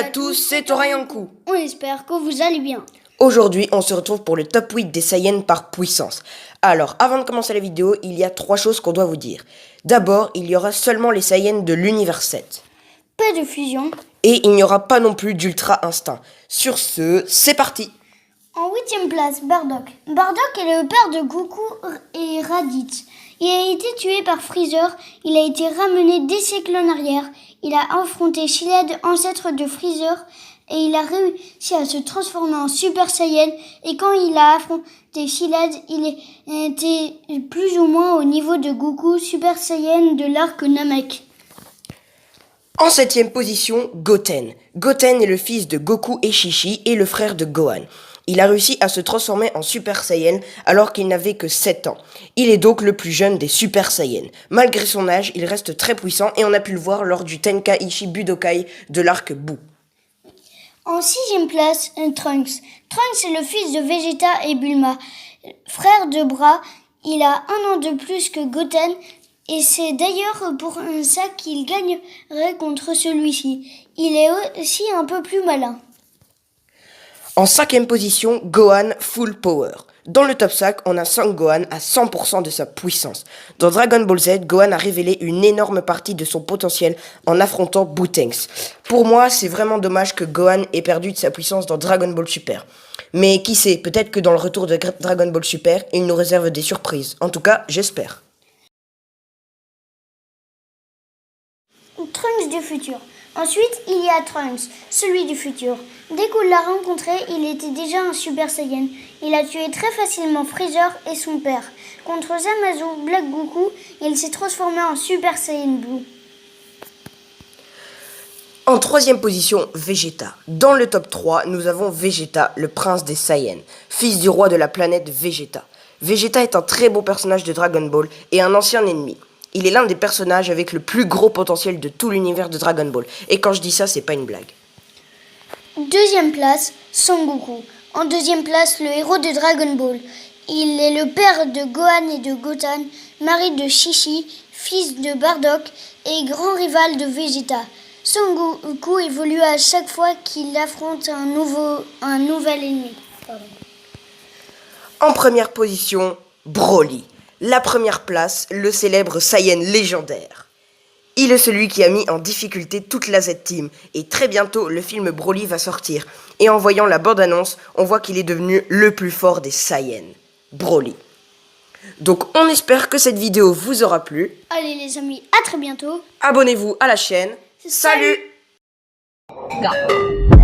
tous, c'est Orianku. On espère que vous allez bien. Aujourd'hui, on se retrouve pour le top 8 des Saiyans par puissance. Alors, avant de commencer la vidéo, il y a 3 choses qu'on doit vous dire. D'abord, il y aura seulement les Saiyans de l'univers 7. Pas de fusion. Et il n'y aura pas non plus d'Ultra Instinct. Sur ce, c'est parti. En 8e place, Bardock. Bardock est le père de Goku et Raditz. Il a été tué par Freezer. Il a été ramené des siècles en arrière. Il a affronté Shilad, ancêtre de Freezer. Et il a réussi à se transformer en Super Saiyan. Et quand il a affronté Shilad, il était plus ou moins au niveau de Goku, Super Saiyan de l'arc Namek. En 7e position, Goten. Goten est le fils de Goku et Shishi et le frère de Gohan. Il a réussi à se transformer en Super Saiyan alors qu'il n'avait que 7 ans. Il est donc le plus jeune des Super Saiyans. Malgré son âge, il reste très puissant et on a pu le voir lors du Tenkaichi Budokai de l'arc Buu. En 6e place, Trunks. Trunks est le fils de Vegeta et Bulma. Frère de bras, il a 1 an de plus que Goten et c'est d'ailleurs pour ça qu'il gagnerait contre celui-ci. Il est aussi un peu plus malin. En 5e position, Gohan Full Power. Dans le top 5, on a Son Gohan à 100% de sa puissance. Dans Dragon Ball Z, Gohan a révélé une énorme partie de son potentiel en affrontant Bootenks. Pour moi, c'est vraiment dommage que Gohan ait perdu de sa puissance dans Dragon Ball Super. Mais qui sait, peut-être que dans le retour de Dragon Ball Super, il nous réserve des surprises. En tout cas, j'espère. Trunks du futur. Ensuite, il y a Trunks, celui du futur. Dès qu'on l'a rencontré, il était déjà un Super Saiyan. Il a tué très facilement Freezer et son père. Contre Zamasu, Black Goku, il s'est transformé en Super Saiyan Blue. En 3e position, Vegeta. Dans le top 3, nous avons Vegeta, le prince des Saiyans, fils du roi de la planète Vegeta. Vegeta est un très beau personnage de Dragon Ball et un ancien ennemi. Il est l'un des personnages avec le plus gros potentiel de tout l'univers de Dragon Ball. Et quand je dis ça, c'est pas une blague. 2e place, Son Goku. En 2e place, le héros de Dragon Ball. Il est le père de Gohan et de Goten, mari de Shishi, fils de Bardock et grand rival de Vegeta. Son Goku évolue à chaque fois qu'il affronte un nouvel ennemi. En première position, Broly. La première place, le célèbre Saiyan légendaire. Il est celui qui a mis en difficulté toute la Z-Team et très bientôt le film Broly va sortir. Et en voyant la bande-annonce, on voit qu'il est devenu le plus fort des Saiyans, Broly. Donc on espère que cette vidéo vous aura plu. Allez les amis, à très bientôt. Abonnez-vous à la chaîne. Salut. Salut.